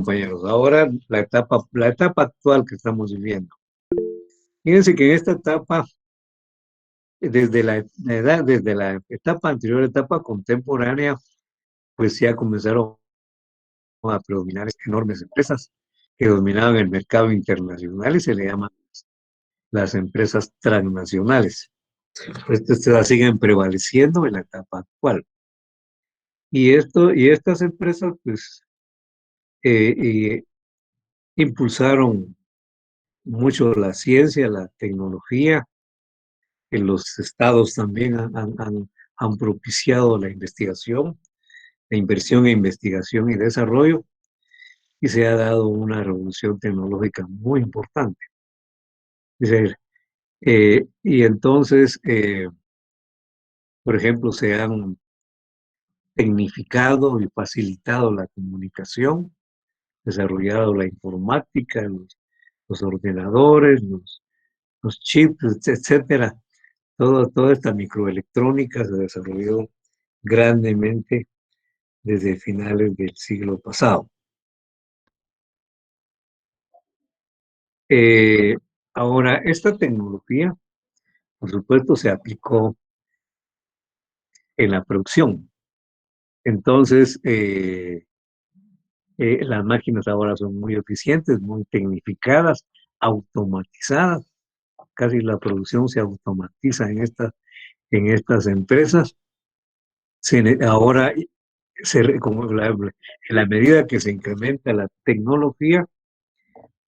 Compañeros. Ahora la etapa actual que estamos viviendo. Fíjense que en esta etapa, desde la etapa anterior, etapa contemporánea, pues ya comenzaron a predominar enormes empresas que dominaban el mercado internacional y se le llaman las empresas transnacionales. Estas siguen prevaleciendo en la etapa actual. Y estas empresas, pues, impulsaron mucho la ciencia, la tecnología. En los estados también han propiciado la investigación, la inversión en investigación y desarrollo, y se ha dado una revolución tecnológica muy importante. Es decir, y entonces, por ejemplo, se han tecnificado y facilitado la comunicación, desarrollado la informática, los ordenadores, los chips, etcétera. Toda esta microelectrónica se desarrolló grandemente desde finales del siglo pasado. Eh, Ahora, esta tecnología, por supuesto, se aplicó en la producción. Entonces, las máquinas ahora son muy eficientes, muy tecnificadas, automatizadas. Casi la producción se automatiza en estas empresas. Ahora, en la medida que se incrementa la tecnología,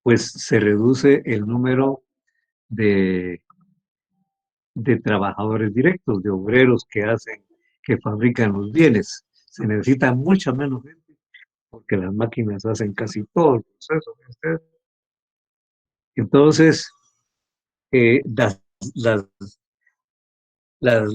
pues se reduce el número de, de trabajadores directos, de obreros que fabrican los bienes. Se necesita mucha menos gente porque las máquinas hacen casi todo el proceso. Entonces, las, las,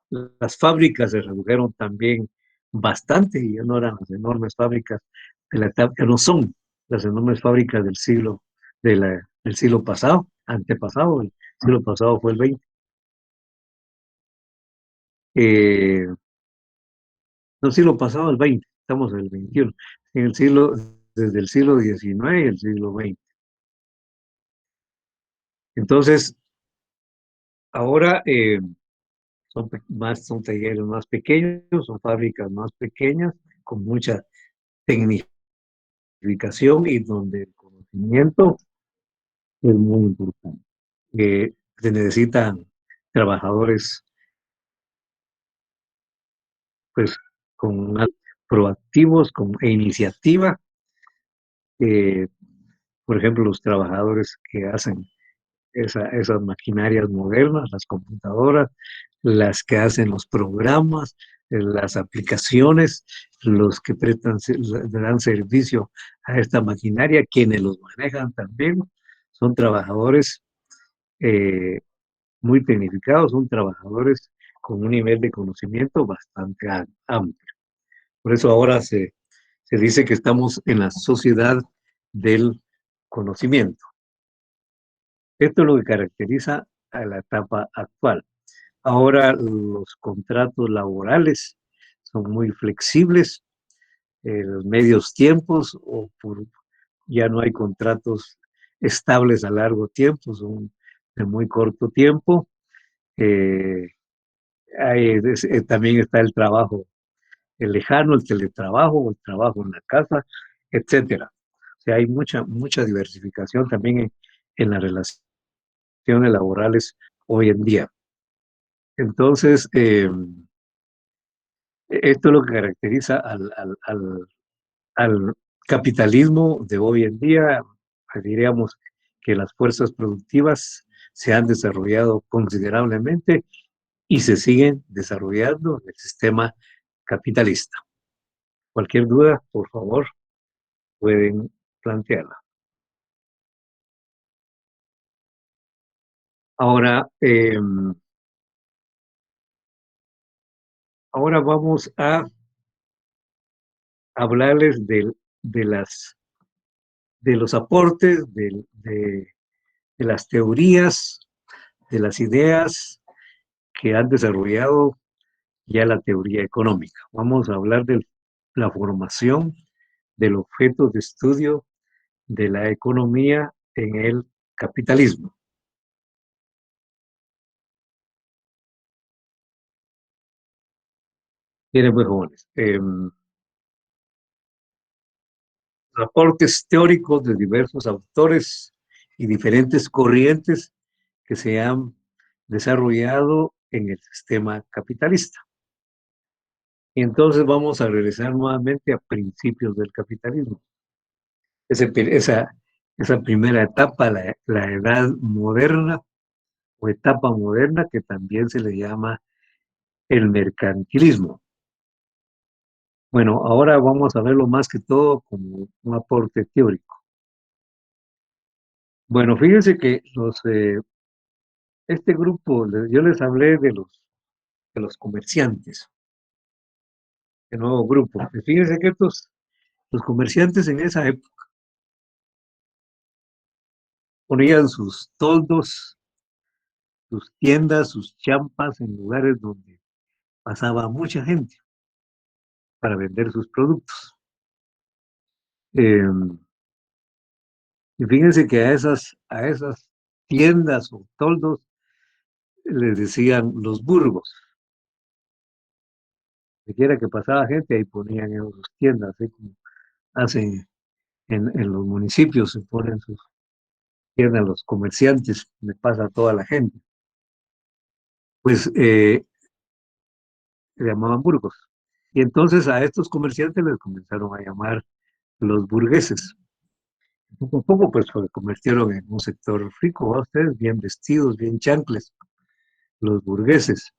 las fábricas se redujeron también bastante y ya no eran las enormes fábricas de la etapa, que no son las enormes fábricas del siglo pasado, antepasado, el siglo pasado fue el 20. No, siglo pasado el 20, estamos en el 21. Desde el siglo XIX y el siglo XX. Entonces, ahora son talleres más pequeños, son fábricas más pequeñas, con mucha tecnificación y donde el conocimiento es muy importante. Se necesitan trabajadores, pues, proactivos, e iniciativa. eh, por ejemplo, los trabajadores que hacen esas maquinarias modernas, las computadoras, las que hacen los programas, las aplicaciones, los que le dan servicio a esta maquinaria, quienes los manejan también, son trabajadores eh, muy tecnificados, son trabajadores con un nivel de conocimiento bastante amplio. Por eso ahora se dice que estamos en la sociedad del conocimiento. Esto es lo que caracteriza a la etapa actual. Ahora los contratos laborales son muy flexibles, los medios tiempos, ya no hay contratos estables a largo tiempo, son de muy corto tiempo. Eh, También está el trabajo el lejano, el teletrabajo, el trabajo en la casa, etcétera. O sea, hay mucha diversificación también en las relaciones laborales hoy en día. Entonces, esto es lo que caracteriza al capitalismo de hoy en día. Diríamos que las fuerzas productivas se han desarrollado considerablemente y se siguen desarrollando en el sistema capitalista. Cualquier duda, por favor, pueden plantearla. Ahora, ahora vamos a hablarles de los aportes, de las teorías, de las ideas que han desarrollado ya la teoría económica. Vamos a hablar de la formación del objeto de estudio de la economía en el capitalismo. Miren, pues jóvenes, aportes teóricos de diversos autores y diferentes corrientes que se han desarrollado en el sistema capitalista. Y entonces vamos a regresar nuevamente a principios del capitalismo. Esa, esa primera etapa, la edad moderna o etapa moderna, que también se le llama el mercantilismo. Bueno, ahora vamos a verlo más que todo como un aporte teórico. Bueno, fíjense que este grupo, yo les hablé de los comerciantes, el nuevo grupo. Y fíjense que los comerciantes en esa época ponían sus toldos, sus tiendas, sus champas en lugares donde pasaba mucha gente para vender sus productos. Eh, y fíjense que a esas tiendas o toldos les decían los burgos. Si quiera que pasaba gente, ahí ponían en sus tiendas, así como hacen en los municipios, se ponen sus tiendas los comerciantes, le pasa a toda la gente. Pues se llamaban burgos. Y entonces a estos comerciantes les comenzaron a llamar los burgueses. Poco a poco, pues se convirtieron en un sector rico, ¿va? Ustedes bien vestidos, bien chancles, los burgueses.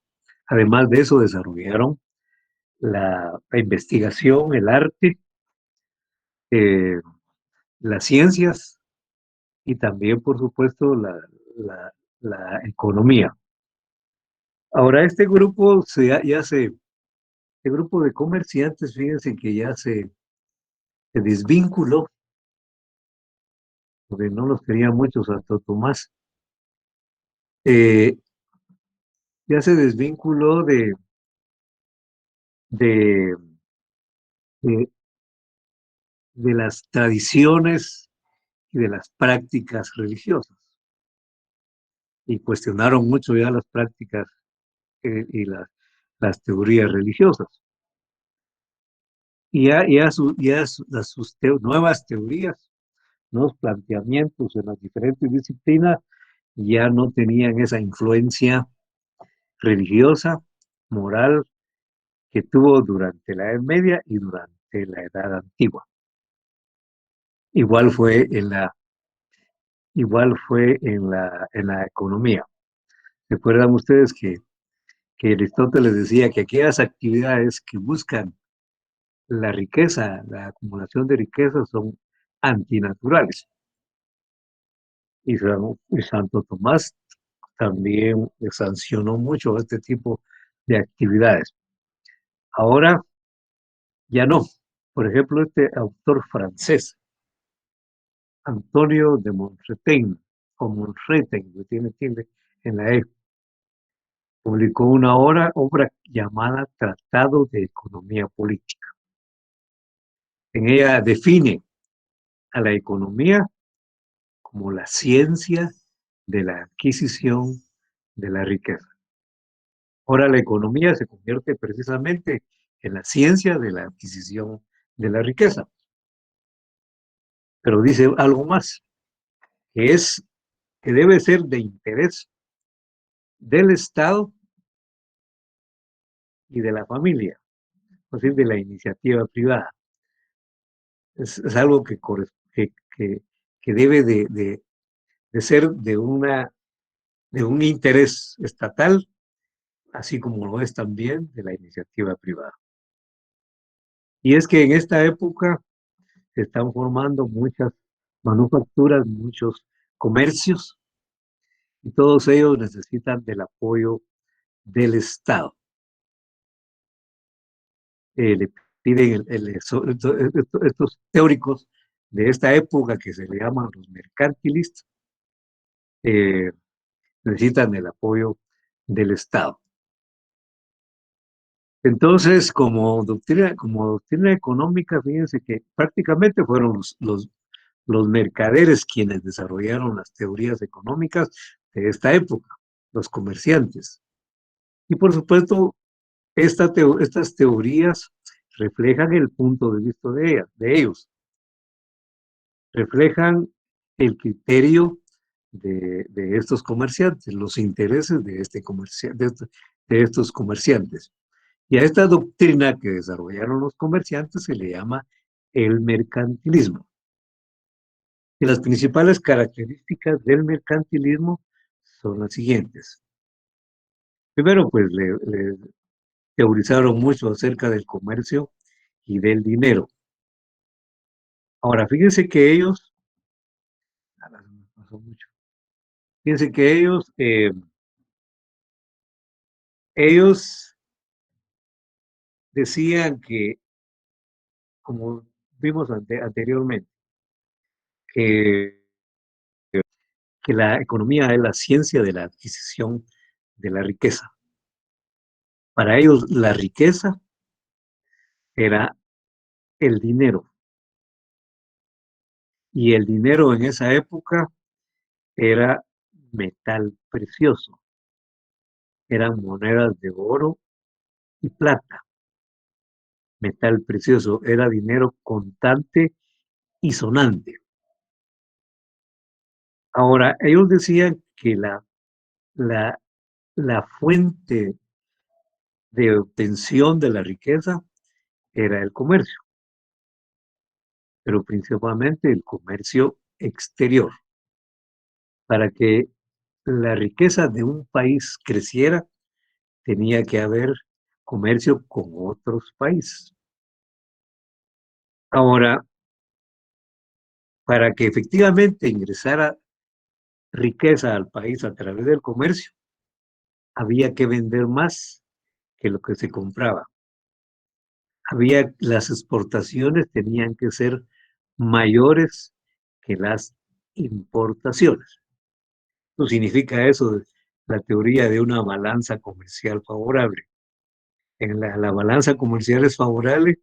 Además de eso, desarrollaron la investigación, el arte, eh, las ciencias y también, por supuesto, la, la economía. Ahora, este grupo de comerciantes, fíjense que ya se desvinculó, porque no los quería mucho Santo Tomás, eh, ya se desvinculó de, de, de las tradiciones y de las prácticas religiosas, y cuestionaron mucho ya las prácticas y las teorías religiosas. Nuevas teorías, nuevos planteamientos en las diferentes disciplinas ya no tenían esa influencia religiosa, moral, que tuvo durante la Edad Media y durante la Edad Antigua. Igual fue en la, igual fue en la economía. ¿Recuerdan ustedes que Aristóteles decía que aquellas actividades que buscan la riqueza, la acumulación de riqueza, son antinaturales? Y Santo Tomás también sancionó mucho este tipo de actividades. Ahora ya no. Por ejemplo, este autor francés, Antonio de Montretien, o Montretien, que tiene tilde en la E, publicó una obra llamada Tratado de Economía Política. En ella define a la economía como la ciencia de la adquisición de la riqueza. Ahora la economía se convierte precisamente en la ciencia de la adquisición de la riqueza. Pero dice algo más, que es que debe ser de interés del Estado y de la familia, es decir, de la iniciativa privada. Es algo que debe de ser de un interés estatal, así como lo es también de la iniciativa privada. Y es que en esta época se están formando muchas manufacturas, muchos comercios, y todos ellos necesitan del apoyo del Estado. Le piden estos teóricos de esta época que se le llaman los mercantilistas, eh, necesitan el apoyo del Estado. Entonces, como doctrina económica, fíjense que prácticamente fueron los mercaderes quienes desarrollaron las teorías económicas de esta época, los comerciantes. Y por supuesto, estas teorías reflejan el punto de vista de ellos, reflejan el criterio de estos comerciantes, los intereses de estos comerciantes. Y a esta doctrina que desarrollaron los comerciantes se le llama el mercantilismo. Y las principales características del mercantilismo son las siguientes. Primero, pues le teorizaron mucho acerca del comercio y del dinero. Ahora, fíjense que ellos decían que, como vimos anteriormente, que, que la economía es la ciencia de la adquisición de la riqueza. Para ellos, la riqueza era el dinero. Y el dinero en esa época era metal precioso. Eran monedas de oro y plata. Metal precioso era dinero contante y sonante. Ahora, ellos decían que la, la fuente de obtención de la riqueza era el comercio, pero principalmente el comercio exterior. Para que la riqueza de un país creciera, tenía que haber comercio con otros países. Ahora, para que efectivamente ingresara riqueza al país a través del comercio, había que vender más que lo que se compraba. Las exportaciones tenían que ser mayores que las importaciones. No significa eso la teoría de una balanza comercial favorable. La balanza comercial es favorable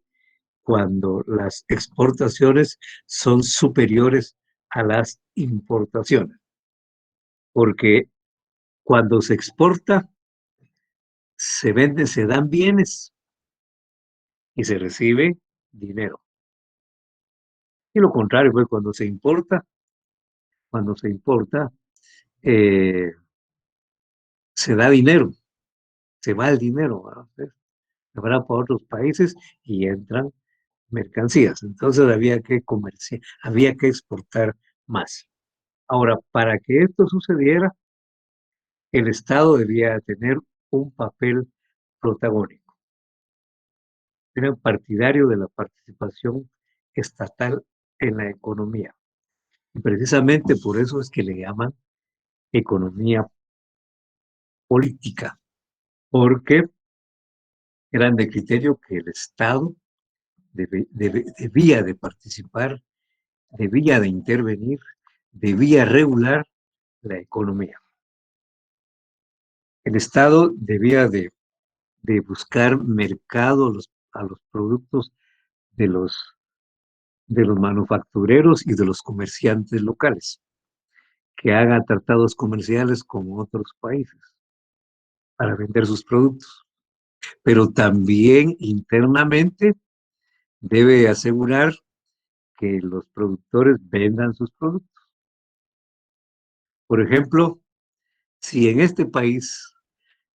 cuando las exportaciones son superiores a las importaciones, porque cuando se exporta, se dan bienes y se recibe dinero. Y lo contrario, pues cuando se importa, eh, se da dinero, se va el dinero, ¿verdad? Se va para otros países y entran mercancías. Entonces había que exportar más. Ahora, para que esto sucediera, el Estado debía tener un papel protagónico. Era partidario de la participación estatal en la economía. Y precisamente por eso es que le llaman economía política, porque eran de criterio que el Estado debía de participar, debía de intervenir, debía regular la economía. El Estado debía de buscar mercado a los productos de los manufactureros y de los comerciantes locales que hagan tratados comerciales con otros países para vender sus productos. Pero también internamente debe asegurar que los productores vendan sus productos. Por ejemplo, si en este país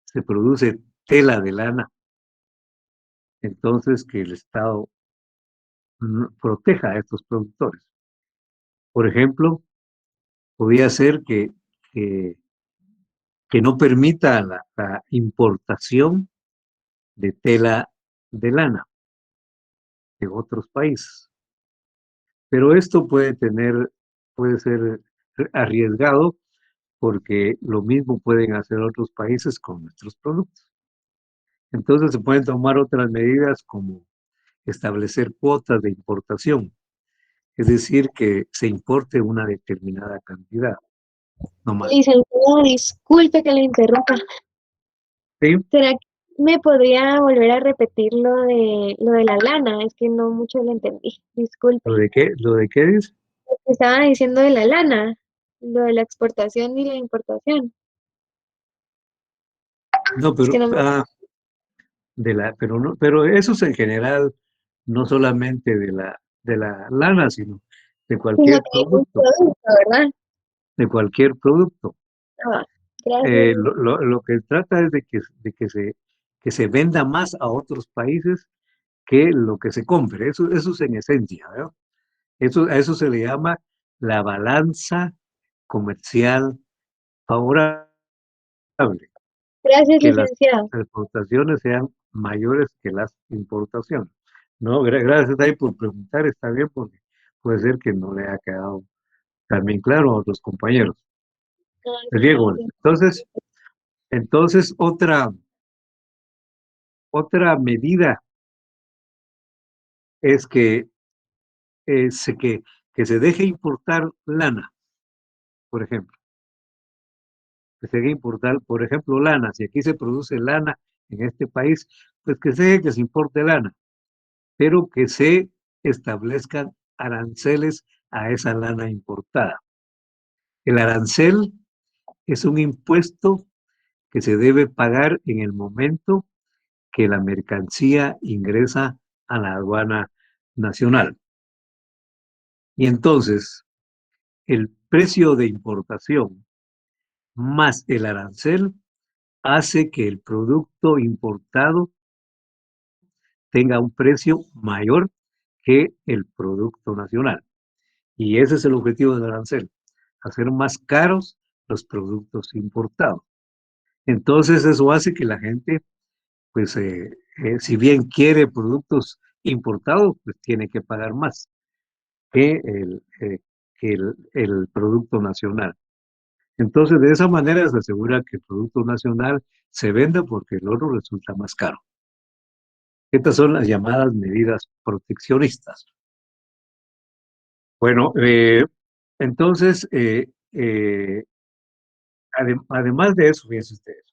se produce tela de lana, entonces que el Estado proteja a estos productores. Por ejemplo, podría ser que, que no permita la importación de tela de lana de otros países. Pero esto puede ser arriesgado porque lo mismo pueden hacer otros países con nuestros productos. Entonces se pueden tomar otras medidas como establecer cuotas de importación, es decir, que se importe una determinada cantidad, no más. Licenciado, disculpe que le interrumpa. ¿Sí? ¿Será que ¿Me podría volver a repetir lo de la lana? Es que no mucho lo entendí, disculpe. ¿Lo de qué? ¿Lo de qué dice? Estaba diciendo de la lana, lo de la exportación y la importación. No, Es que pero, no me pero no, pero eso es en general, no solamente de la lana, sino de sino cualquier que es un producto, producto, ¿verdad? de cualquier producto. Ah, gracias. Lo que trata es que se venda más a otros países que lo que se compre. Eso es en esencia, ¿verdad? A eso se le llama la balanza comercial favorable, Gracias, que las licenciado. exportaciones sean mayores que las importaciones. No, gracias ahí por preguntar, está bien, porque puede ser que no le haya quedado también claro a otros compañeros. Ah, Pues sí, bien, no, bueno, sí. entonces otra medida es que se deje importar lana, por ejemplo. Que se deje importar, por ejemplo, lana. Si aquí se produce lana en este país, pues que se deje que se importe lana, pero que se establezcan aranceles a esa lana importada. El arancel es un impuesto que se debe pagar en el momento que la mercancía ingresa a la aduana nacional. Y entonces, el precio de importación más el arancel hace que el producto importado tenga un precio mayor que el producto nacional. Y ese es el objetivo del arancel, hacer más caros los productos importados. Entonces eso hace que la gente, pues, si bien quiere productos importados, pues tiene que pagar más que el producto nacional. Entonces, de esa manera se asegura que el producto nacional se venda porque el otro resulta más caro. Estas son las llamadas medidas proteccionistas. Bueno, entonces, además de eso, fíjense ustedes,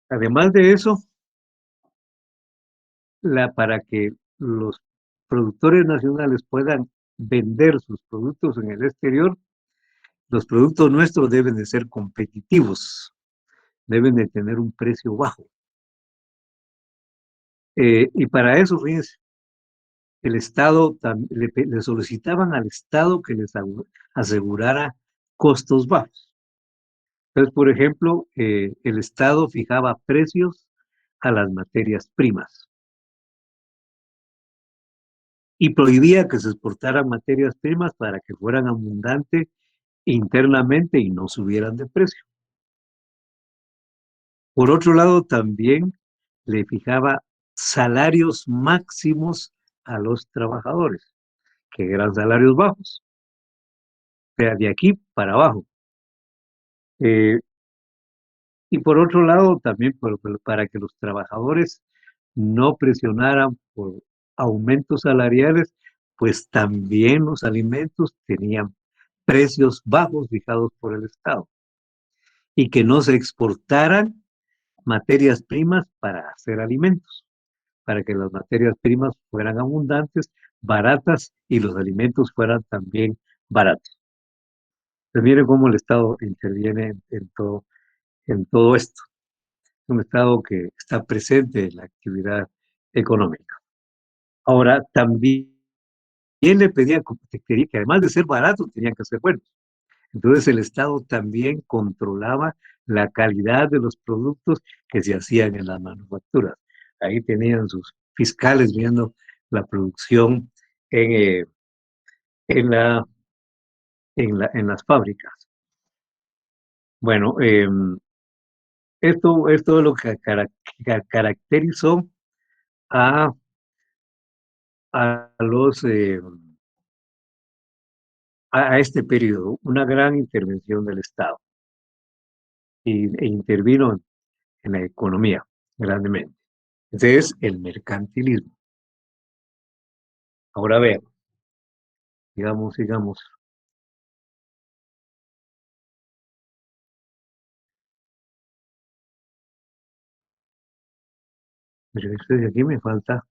además de eso, para que los productores nacionales puedan vender sus productos en el exterior, los productos nuestros deben de ser competitivos, deben de tener un precio bajo. Y para eso, fíjense, el Estado le solicitaban al Estado que les asegurara costos bajos. Entonces, por ejemplo, el Estado fijaba precios a las materias primas y prohibía que se exportaran materias primas para que fueran abundantes internamente y no subieran de precio. Por otro lado, también le fijaba salarios máximos a los trabajadores, que eran salarios bajos, o sea, de aquí para abajo. Eh, y por otro lado, también para que los trabajadores no presionaran por aumentos salariales, pues también los alimentos tenían precios bajos fijados por el Estado y que no se exportaran materias primas para hacer alimentos, para que las materias primas fueran abundantes, baratas y los alimentos fueran también baratos. Pues miren cómo el Estado interviene en todo esto. Un Estado que está presente en la actividad económica. Ahora, también le pedía que además de ser baratos, tenían que ser buenos. Entonces el Estado también controlaba la calidad de los productos que se hacían en las manufacturas. Ahí tenían sus fiscales viendo la producción en, eh, en, la, en las fábricas. Bueno, esto es lo que caracterizó a, a los a este periodo, una gran intervención del Estado e intervino en la economía grandemente. Ese es el mercantilismo. Ahora vean, sigamos. Pero este de aquí me falta.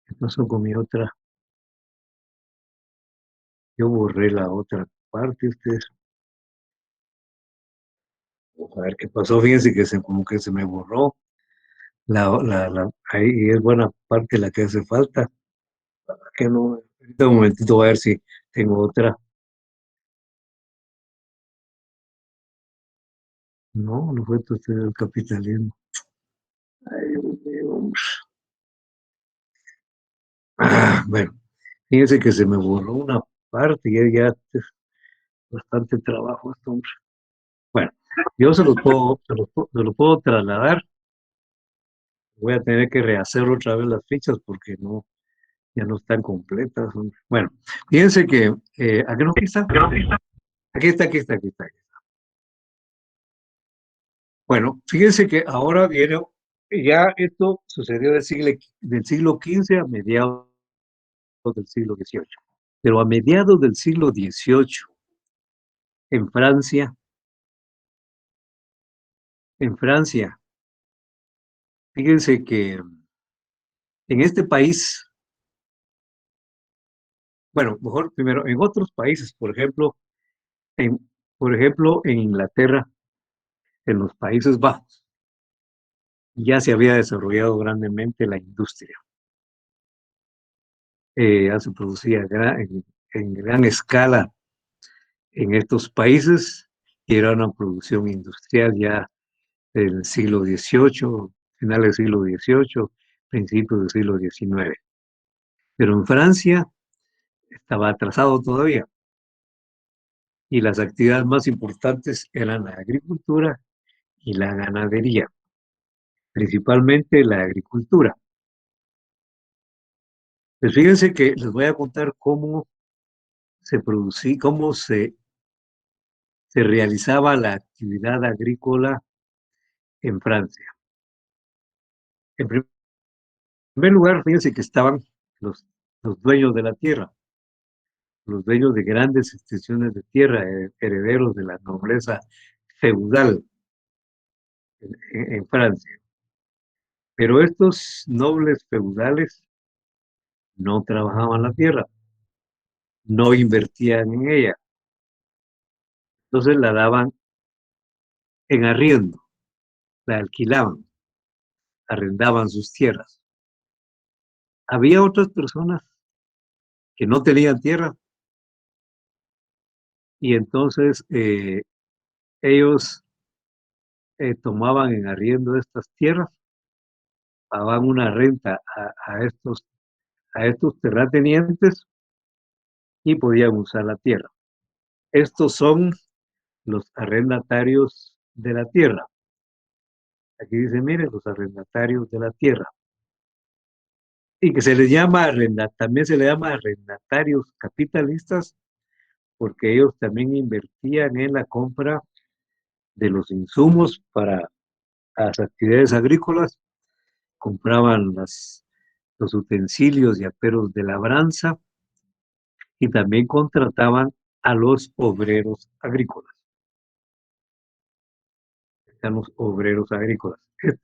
¿Qué pasó con mi otra? Yo borré la otra parte. Ustedes, a ver qué pasó. Fíjense que como que se me borró. Ahí es buena parte la que hace falta. Que no, ahorita un momentito voy a ver si tengo otra. No, no fue usted el capitalismo. Ay, Dios mío. Bueno, fíjense que se me borró una parte y ya es bastante trabajo esto, hombre. Bueno, yo se lo puedo trasladar. Voy a tener que rehacer otra vez las fichas porque no, ya no están completas, hombre. Bueno, fíjense que, ¿aquí no? Aquí está. Aquí está, aquí está, aquí está. Bueno, fíjense que ahora viene, ya esto sucedió del siglo XV a mediados del siglo XVIII. Pero a mediados del siglo XVIII, en Francia, en Francia, fíjense que en este país, bueno, mejor primero, en otros países, en, por ejemplo, en Inglaterra, en los Países Bajos, ya se había desarrollado grandemente la industria. Ya se producía en gran escala en estos países y era una producción industrial ya del siglo XVIII, final del siglo XVIII, principios del siglo XIX. Pero en Francia estaba atrasado todavía y las actividades más importantes eran la agricultura y la ganadería, principalmente la agricultura. Pues fíjense que les voy a contar cómo se producía, se realizaba la actividad agrícola en Francia. En primer lugar, fíjense que estaban los, los dueños de la tierra, los dueños de grandes extensiones de tierra, herederos de la nobleza feudal en Francia. Pero estos nobles feudales no trabajaban la tierra, no invertían en ella, entonces la daban en arriendo, la alquilaban, arrendaban sus tierras. Había otras personas que no tenían tierra y entonces ellos tomaban en arriendo estas tierras, pagaban una renta a estos terratenientes y podían usar la tierra. Estos son los arrendatarios de la tierra. Aquí dice, miren, los arrendatarios de la tierra. Y que se les llama también se les llama arrendatarios capitalistas porque ellos también invertían en la compra de los insumos para las actividades agrícolas, compraban los utensilios y aperos de labranza y también contrataban a los obreros agrícolas. Están los obreros agrícolas.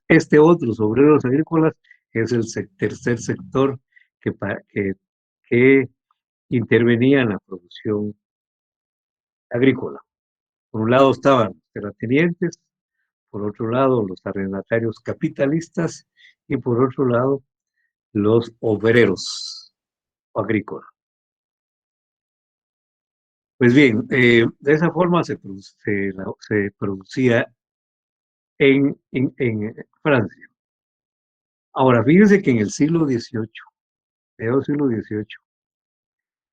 Este otros obreros agrícolas es el tercer sector que, que intervenía en la producción agrícola. Por un lado estaban los terratenientes, por otro lado los arrendatarios capitalistas y por otro lado los obreros agrícolas. Pues bien, de esa forma se producía en Francia. Ahora, fíjense que en el siglo XVIII, mediados del siglo XVIII,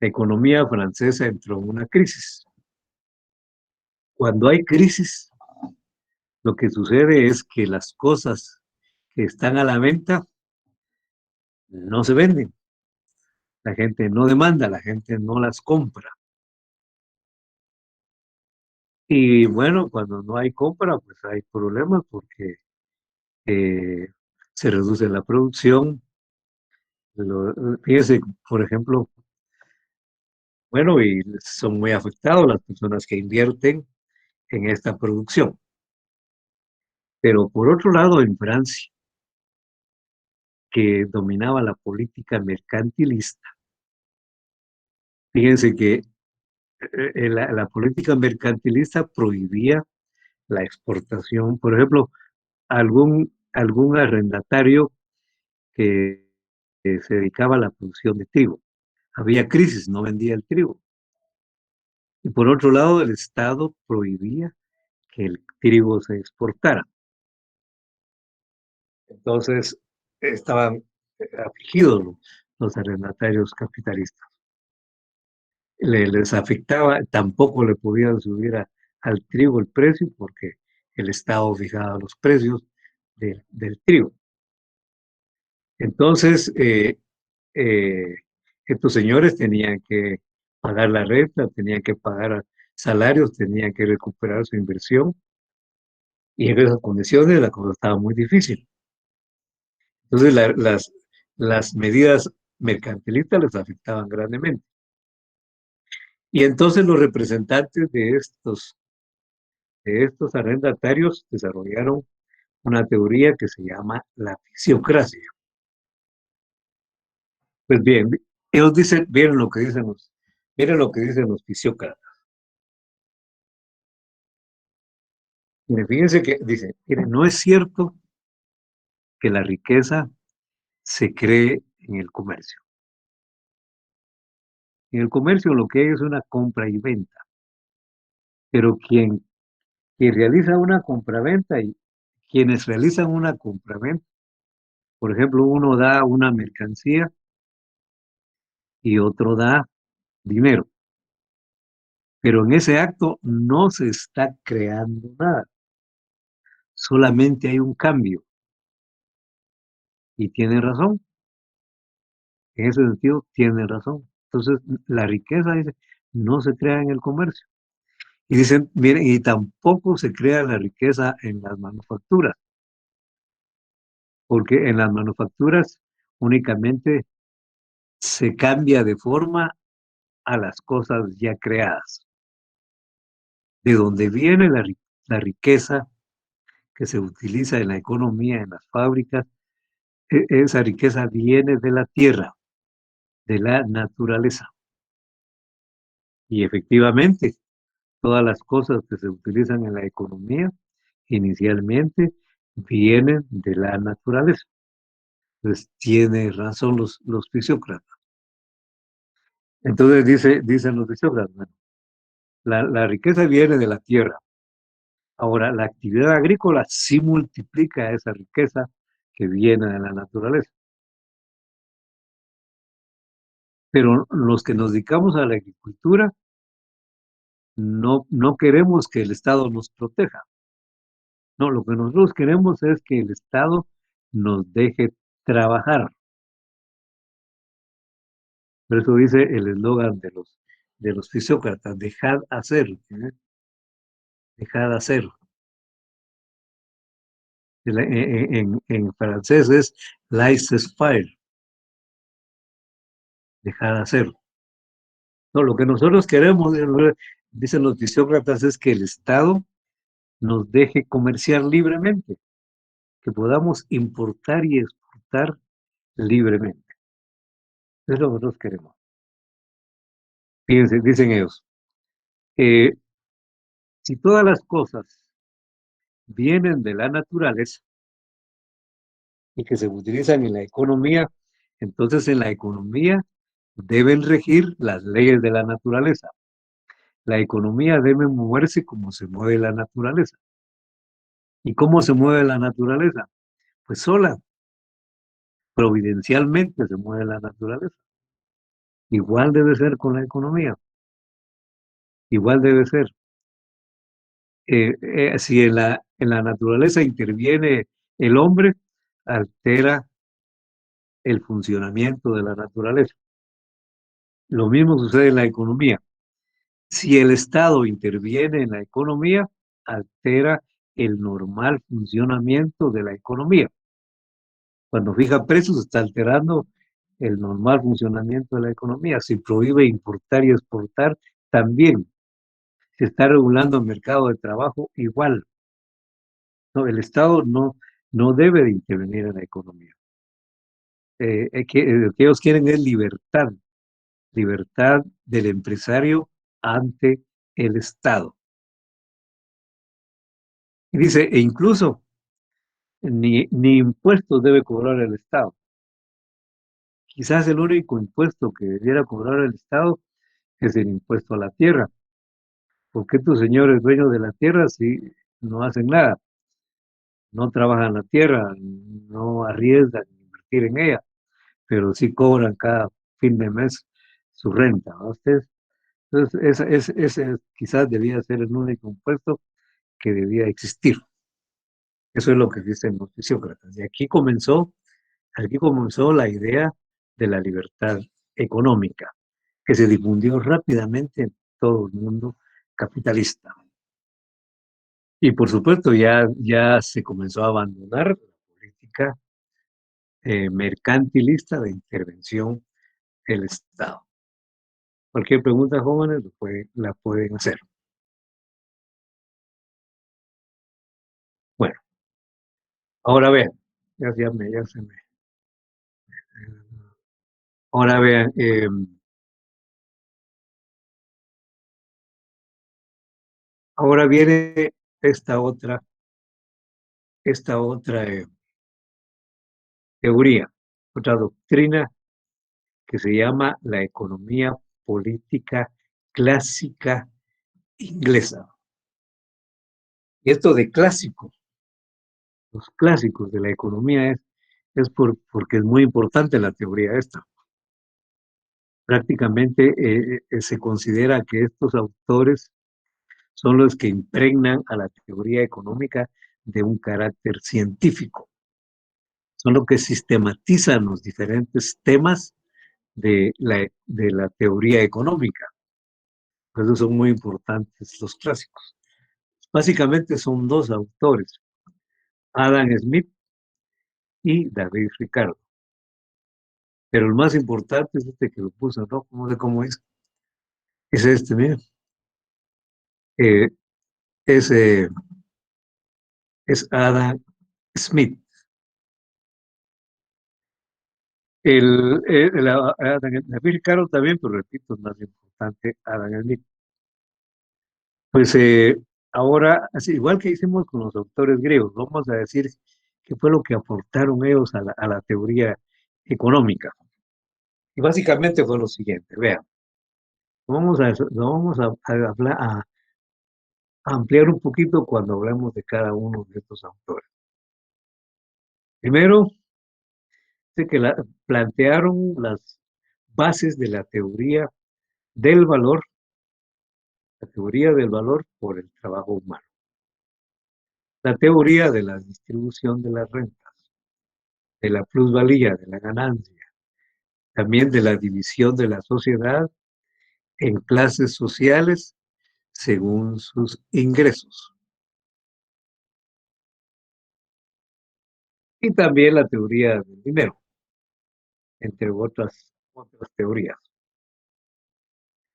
la economía francesa entró en una crisis. Cuando hay crisis, lo que sucede es que las cosas que están a la venta no se venden. La gente no demanda, la gente no las compra. Y bueno, cuando no hay compra, pues hay problemas porque eh, se reduce la producción. Fíjese, por ejemplo, bueno, y son muy afectados las personas que invierten en esta producción. Pero por otro lado, en Francia, que dominaba la política mercantilista. Fíjense que la política mercantilista prohibía la exportación. Por ejemplo, algún arrendatario que se dedicaba a la producción de trigo. Había crisis, no vendía el trigo. Y por otro lado, el Estado prohibía que el trigo se exportara. Entonces, estaban afligidos los arrendatarios capitalistas. Les afectaba, tampoco le podían subir al trigo el precio porque el Estado fijaba los precios del trigo. Entonces, eh, estos señores tenían que pagar la renta, tenían que pagar salarios, tenían que recuperar su inversión y en esas condiciones la cosa estaba muy difícil. Entonces, las medidas mercantilistas les afectaban grandemente. Y entonces los representantes de estos arrendatarios desarrollaron una teoría que se llama la fisiocracia. Pues bien, ellos dicen, miren lo que dicen los fisiócratas. Miren, fíjense que dice, miren, no es cierto que la riqueza se cree en el comercio. En el comercio lo que hay es una compra y venta, pero quien realiza una compraventa y quienes realizan una compraventa, por ejemplo, uno da una mercancía y otro da dinero, pero en ese acto no se está creando nada, solamente hay un cambio y tiene razón, en ese sentido tiene razón. Entonces, la riqueza, dice, no se crea en el comercio. Y dicen, miren, y tampoco se crea la riqueza en las manufacturas, porque en las manufacturas únicamente se cambia de forma a las cosas ya creadas. De donde viene la riqueza que se utiliza en la economía, en las fábricas, esa riqueza viene de la tierra, de la naturaleza. Y efectivamente, todas las cosas que se utilizan en la economía inicialmente vienen de la naturaleza. Entonces, tiene razón los fisiócratas. Entonces, dicen los fisiócratas, bueno, la riqueza viene de la tierra. Ahora, la actividad agrícola sí multiplica esa riqueza que viene de la naturaleza. Pero los que nos dedicamos a la agricultura no queremos que el Estado nos proteja. No, lo que nosotros queremos es que el Estado nos deje trabajar. Por eso dice el eslogan de los fisiócratas, dejad hacer, ¿eh? Dejad hacer. En francés es laissez-faire, dejad hacer. No, lo que nosotros queremos, dicen los fisiócratas, es que el Estado nos deje comerciar libremente, que podamos importar y exportar libremente. Es lo que nosotros queremos. Fíjense, dicen ellos, eh, si todas las cosas vienen de la naturaleza y que se utilizan en la economía, entonces en la economía deben regir las leyes de la naturaleza. La economía debe moverse como se mueve la naturaleza. ¿Y cómo se mueve la naturaleza? Pues sola, providencialmente se mueve la naturaleza. Igual debe ser con la economía, igual debe ser. Si en la naturaleza interviene el hombre, altera el funcionamiento de la naturaleza. Lo mismo sucede en la economía. Si el Estado interviene en la economía, altera el normal funcionamiento de la economía. Cuando fija precios, está alterando el normal funcionamiento de la economía. Si prohíbe importar y exportar, también. Se está regulando el mercado de trabajo, igual. No, el Estado no debe de intervenir en la economía. lo que ellos quieren es libertad, libertad del empresario ante el Estado. Y dice, e incluso ni impuestos debe cobrar el Estado. Quizás el único impuesto que debiera cobrar el Estado es el impuesto a la tierra. ¿Por qué estos señores dueños de la tierra si no hacen nada? No trabajan la tierra, no arriesgan invertir en ella, pero sí cobran cada fin de mes su renta, ¿no? Ustedes, entonces, ese quizás debía ser el único impuesto que debía existir. Eso es lo que dicen los fisiócratas. Y aquí comenzó la idea de la libertad económica, que se difundió rápidamente en todo el mundo capitalista. Y por supuesto ya se comenzó a abandonar la política mercantilista de intervención del Estado. Cualquier pregunta, jóvenes, la pueden hacer. Bueno, ahora vean, ya se me. Ahora vean, ahora viene esta otra, esta otra teoría, otra doctrina que se llama la economía política clásica inglesa. Y esto de clásico, los clásicos de la economía porque es muy importante la teoría esta. Prácticamente se considera que estos autores son los que impregnan a la teoría económica de un carácter científico. Son los que sistematizan los diferentes temas de la teoría económica. Por eso son muy importantes los clásicos. Básicamente son dos autores, Adam Smith y David Ricardo. Pero el más importante es este que lo puso, ¿no? No sé cómo es este, mira. Eh, es, eh, es Adam Smith. David Ricardo también, pero repito, es más importante Adam Smith. Pues ahora, así, igual que hicimos con los autores griegos, vamos a decir qué fue lo que aportaron ellos a la teoría económica. Y básicamente fue lo siguiente, vean, lo vamos a ampliar un poquito cuando hablamos de cada uno de estos autores. Primero, de que plantearon las bases de del valor, la teoría del valor por el trabajo humano, la teoría de la distribución de las rentas, de la plusvalía, de la ganancia, también de la división de la sociedad en clases sociales según sus ingresos. Y también la teoría del dinero, entre otras teorías.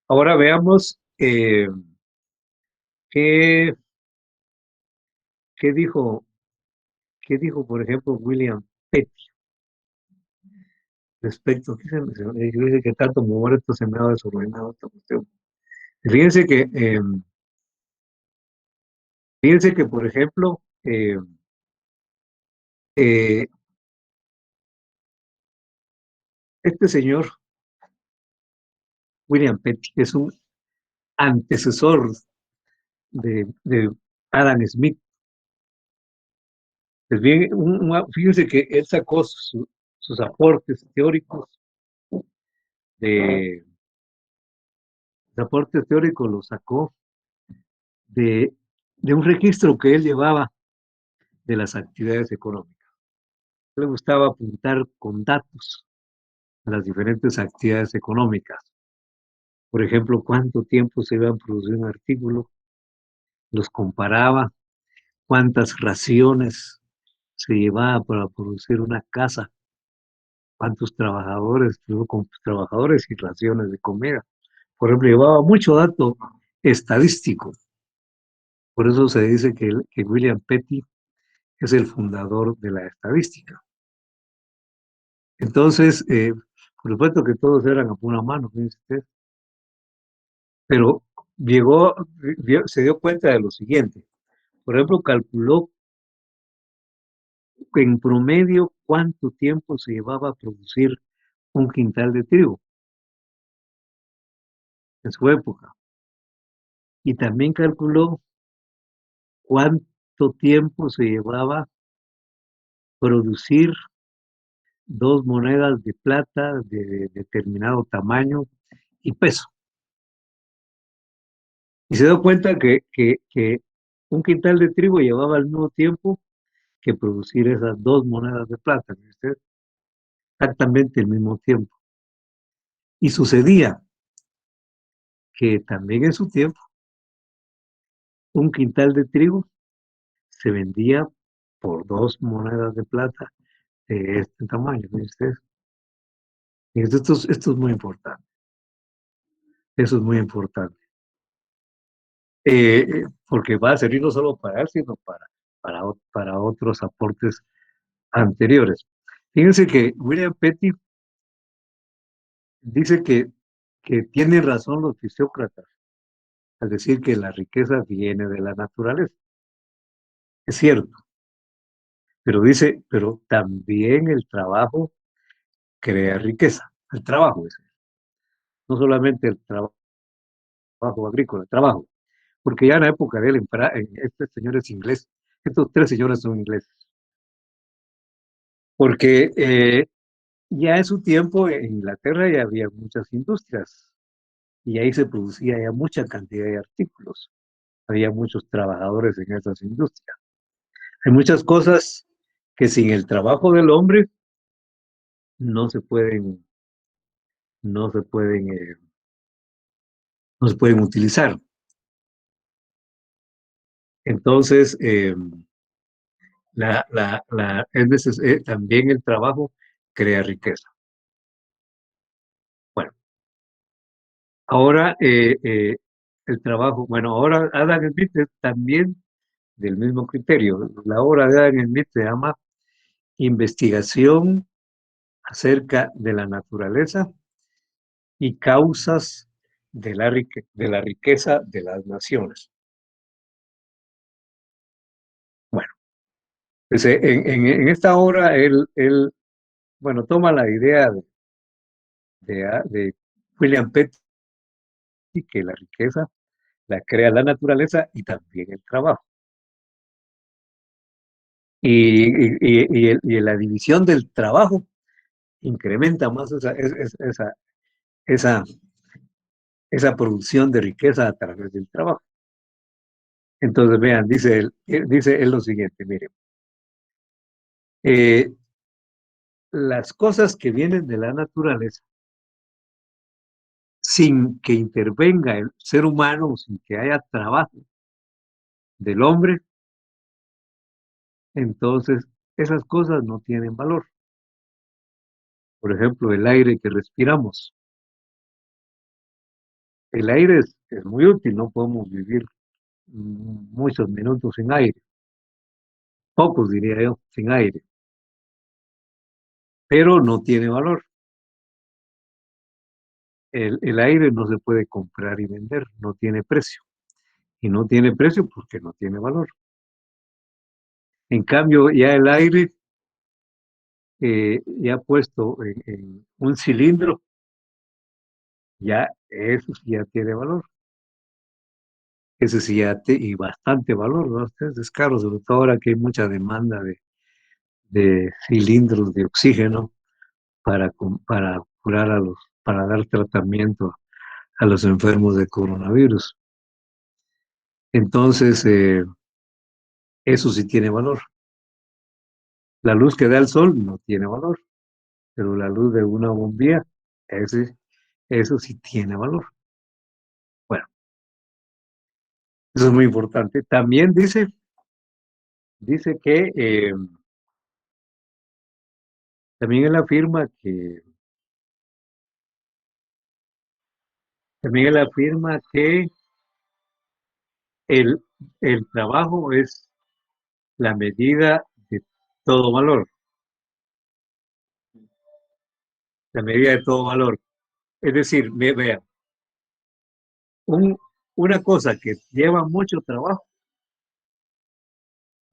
Ahora veamos qué, qué dijo, por ejemplo, William Petty respecto. Yo dije que tanto mover esto se me ha desordenado esta cuestión. Fíjense que, por ejemplo, eh, este señor, William Petty, es un antecesor de Adam Smith. Pues bien, fíjense que él sacó sus aportes teóricos de los aportes teóricos los sacó de, de un registro que él llevaba de las actividades económicas. Le gustaba apuntar con datos a las diferentes actividades económicas. Por ejemplo, cuánto tiempo se iba a producir un artículo, los comparaba, cuántas raciones se llevaba para producir una casa, cuántos trabajadores, luego con trabajadores y raciones de comida. Por ejemplo, llevaba mucho dato estadístico. Por eso se dice que William Petty es el fundador de la estadística. Entonces, por supuesto que todos eran a pura mano, fíjense usted, pero llegó, se dio cuenta de lo siguiente. Por ejemplo, calculó en promedio cuánto tiempo se llevaba a producir un quintal de trigo en su época. Y también calculó cuánto tiempo se llevaba producir dos monedas de plata de determinado tamaño y peso. Y se dio cuenta que un quintal de trigo llevaba al mismo tiempo que producir esas dos monedas de plata, ¿viste? Exactamente el mismo tiempo. Y sucedía que también en su tiempo un quintal de trigo se vendía por dos monedas de plata de este tamaño, ¿viste? Y esto es muy importante, eso es muy importante. Porque va a servir no solo para él, sino para otros aportes anteriores. Fíjense que William Petty dice que tienen razón los fisiócratas al decir que la riqueza viene de la naturaleza. Es cierto, pero dice, pero también el trabajo crea riqueza. El trabajo, dice, no solamente el trabajo agrícola, el trabajo. Porque ya en la época de él, este señor es inglés, estos tres señores son ingleses. Porque ya en su tiempo en Inglaterra ya había muchas industrias y ahí se producía ya mucha cantidad de artículos. Había muchos trabajadores en esas industrias. Hay muchas cosas que sin el trabajo del hombre no se pueden, no se pueden, no se pueden utilizar. Entonces, también el trabajo crea riqueza. Bueno, ahora el trabajo, bueno, ahora Adam Smith es también del mismo criterio. La obra de Adam Smith se llama Investigación acerca de la naturaleza y causas de la riqueza de las naciones. Bueno, pues, en esta obra él, bueno, toma la idea de William Petty, que la riqueza la crea la naturaleza y también el trabajo. Y la división del trabajo incrementa más esa, esa producción de riqueza a través del trabajo. Entonces, vean, dice él lo siguiente, mire, eh, las cosas que vienen de la naturaleza, sin que intervenga el ser humano, sin que haya trabajo del hombre, entonces esas cosas no tienen valor. Por ejemplo, el aire que respiramos. El aire es muy útil, no podemos vivir muchos minutos sin aire, pocos diría yo, sin aire, pero no tiene valor. El aire no se puede comprar y vender, no tiene precio. Y no tiene precio porque no tiene valor. En cambio, ya el aire, ya puesto en un cilindro, ya eso sí ya tiene valor. Ese sí ya y bastante valor, ¿no? Es caro, sobre todo ahora que hay mucha demanda de cilindros de oxígeno para curar para dar tratamiento a los enfermos de coronavirus. Entonces, eso sí tiene valor. La luz que da el sol no tiene valor, pero la luz de una bombilla, eso sí tiene valor. Bueno, eso es muy importante. También dice que, también él afirma también él afirma que el, el trabajo es la medida de todo valor. la medida de todo valor. Es decir, vea, un, una cosa que lleva mucho trabajo,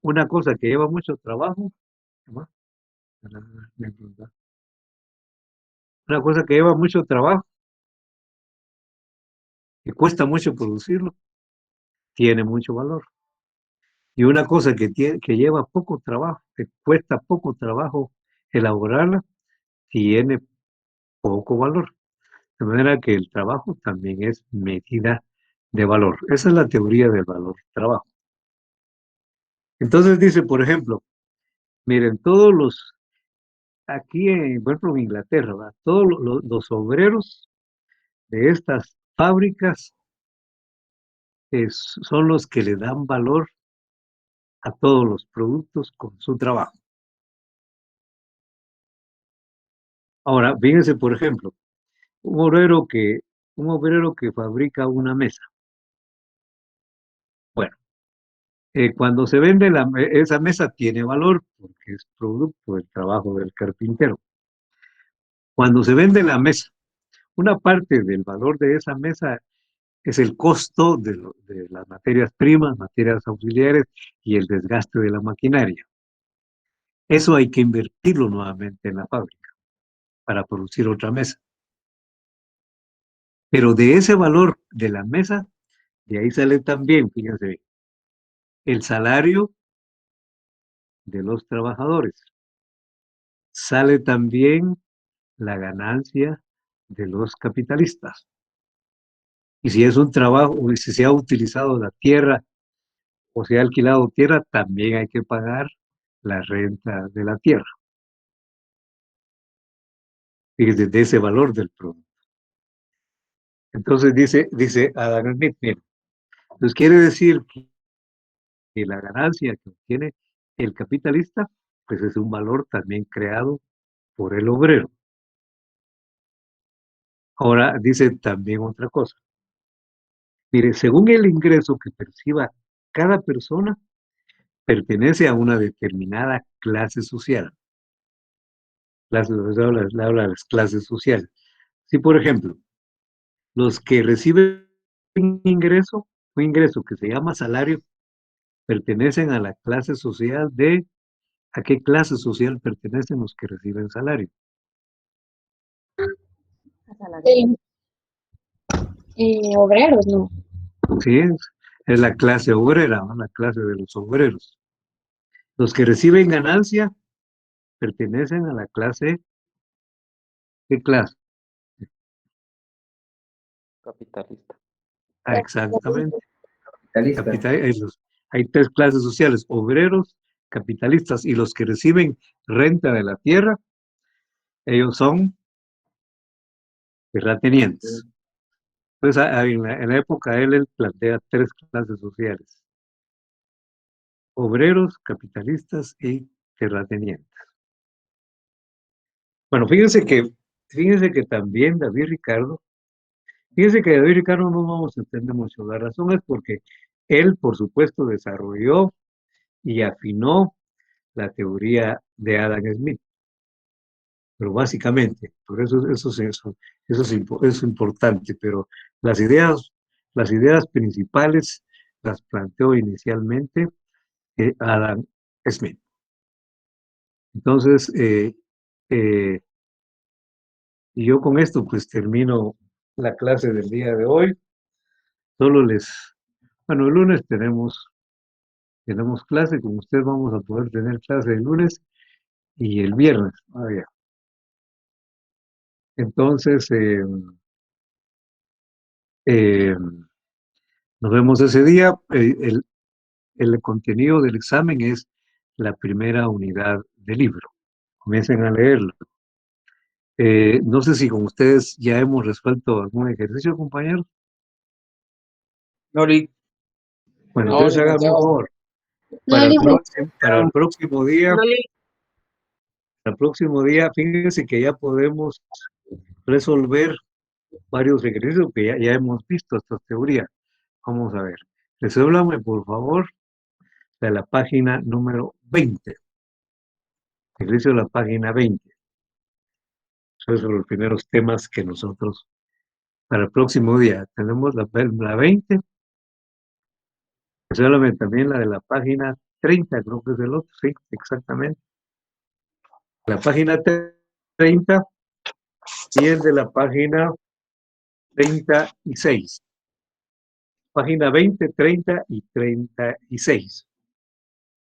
una cosa que lleva mucho trabajo, ¿no? Una cosa que lleva mucho trabajo, que cuesta mucho producirlo, tiene mucho valor. Y una cosa que lleva poco trabajo, que cuesta poco trabajo elaborarla, tiene poco valor. De manera que el trabajo también es medida de valor. Esa es la teoría del valor trabajo. Entonces dice, por ejemplo, miren, aquí por ejemplo, en Inglaterra, ¿verdad? Todos los obreros de estas fábricas son los que le dan valor a todos los productos con su trabajo. Ahora, fíjense, por ejemplo, un obrero que, un obrero que fabrica una mesa. Bueno, cuando se vende esa mesa tiene valor porque es producto del trabajo del carpintero. Cuando se vende la mesa, una parte del valor de esa mesa es el costo de las materias primas, materias auxiliares y el desgaste de la maquinaria. Eso hay que invertirlo nuevamente en la fábrica para producir otra mesa. Pero de ese valor de la mesa, de ahí sale también, fíjense, el salario de los trabajadores. Sale también la ganancia de los capitalistas. Y si es un trabajo, o si se ha utilizado la tierra o se ha alquilado tierra, también hay que pagar la renta de la tierra. Fíjese, de ese valor del producto. Entonces dice Adam Smith, mira, entonces quiere decir que la ganancia que obtiene el capitalista, pues es un valor también creado por el obrero. Ahora dice también otra cosa. Mire, según el ingreso que perciba cada persona, pertenece a una determinada clase social. Le habla de las clases sociales. Si, por ejemplo, los que reciben un ingreso que se llama salario, pertenecen a la clase social ¿a qué clase social pertenecen los que reciben salario? El, obreros, no. Sí, es la clase obrera, ¿no? La clase de los obreros. Los que reciben ganancia pertenecen a la clase, ¿qué clase? Capitalista. Ah, exactamente. Capitalista. Hay tres clases sociales, obreros, capitalistas y los que reciben renta de la tierra, ellos son terratenientes. Pues en la época de él plantea tres clases sociales, obreros, capitalistas y terratenientes. Bueno, fíjense que también David Ricardo no vamos a entender mucho. La razón es porque él, por supuesto, desarrolló y afinó la teoría de Adam Smith. Pero básicamente, por eso es importante, pero las ideas, las ideas principales las planteó inicialmente Adam Smith. Entonces, eh, y yo con esto pues termino la clase del día de hoy. Solo bueno, el lunes tenemos clase, con usted vamos a poder tener clase el lunes y el viernes. Entonces, eh, nos vemos ese día. El contenido del examen es la primera unidad del libro. Comiencen a leerlo. No sé si con ustedes ya hemos resuelto algún ejercicio, compañeros. No, Bueno, no, entonces háganme un licenciado. favor. No, Para el próximo día, No, fíjense que ya podemos resolver varios ejercicios que ya hemos visto esta teoría. Vamos a ver. Resuélvame, por favor, de la página número 20. Ejercicio de la página 20. Esos son los primeros temas que nosotros para el próximo día. Tenemos la 20, solamente también la de la página 30, creo que es el otro, sí, exactamente. La página 30 y el de la página 36. Página 20, 30 y 36.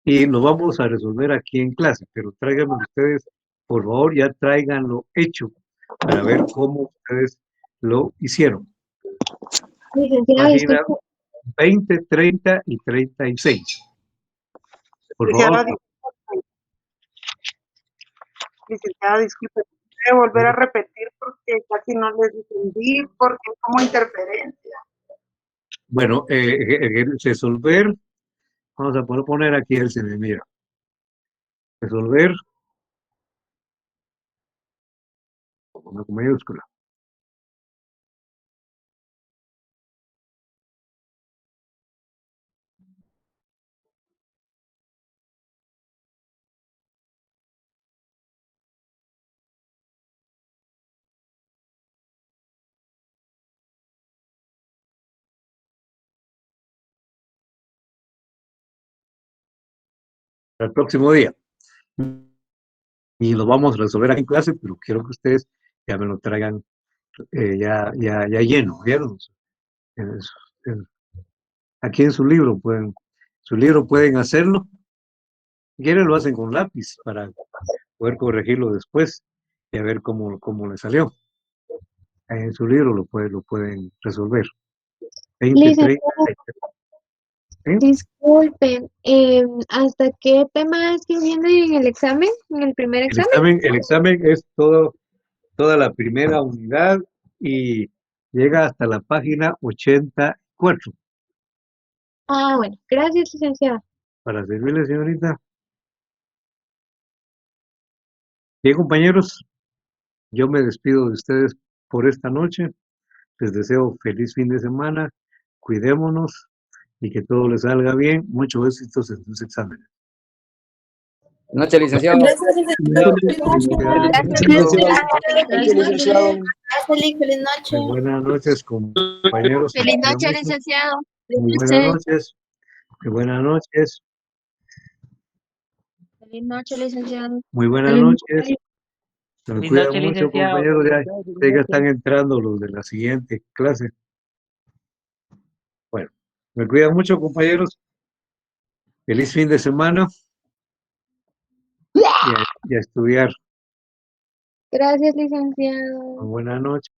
Y lo vamos a resolver aquí en clase, pero tráiganme ustedes, por favor, ya tráiganlo hecho para ver cómo ustedes lo hicieron. Licenciado, Página disculpe. 20, 30 y 36. Por favor, Licenciada, licenciada, disculpe, ¿puede volver a repetir porque casi no les entendí, porque es como interferencia? bueno, resolver, vamos a poner aquí el se me mira. Resolver con mayúscula. El próximo día. Y lo vamos a resolver aquí en clase, pero quiero que ustedes ya me lo traigan ya lleno, ¿vieron? En aquí en su libro pueden hacerlo. Si quieren lo hacen con lápiz para poder corregirlo después y a ver cómo le salió. En su libro lo pueden resolver. 20, 30, Licenciado, ¿sí? disculpen, ¿hasta qué tema es que viene en el examen, en el primer examen? El examen es toda la primera unidad y llega hasta la página 84. Ah, bueno, gracias, licenciada. Para servirle, señorita. Bien, compañeros, yo me despido de ustedes por esta noche. Les deseo feliz fin de semana. Cuidémonos y que todo les salga bien. Muchos éxitos en sus exámenes. Buenas noches, licenciado. Gracias, licenciado. Feliz noche. Gracias, Feliz licenciado. Feliz noche. muy buenas noches, compañeros. Feliz Me cuidan noche, mucho. licenciado. Muy buenas noches. Muy buenas noches. Feliz noche, licenciado. Muy buenas Feliz noches. noche. Se me Feliz cuidan noche, mucho, licenciado. compañeros. Ya están entrando los de la siguiente clase. Bueno, me cuidan mucho, compañeros. Feliz fin de semana y a estudiar. Gracias, licenciado. Buenas noches.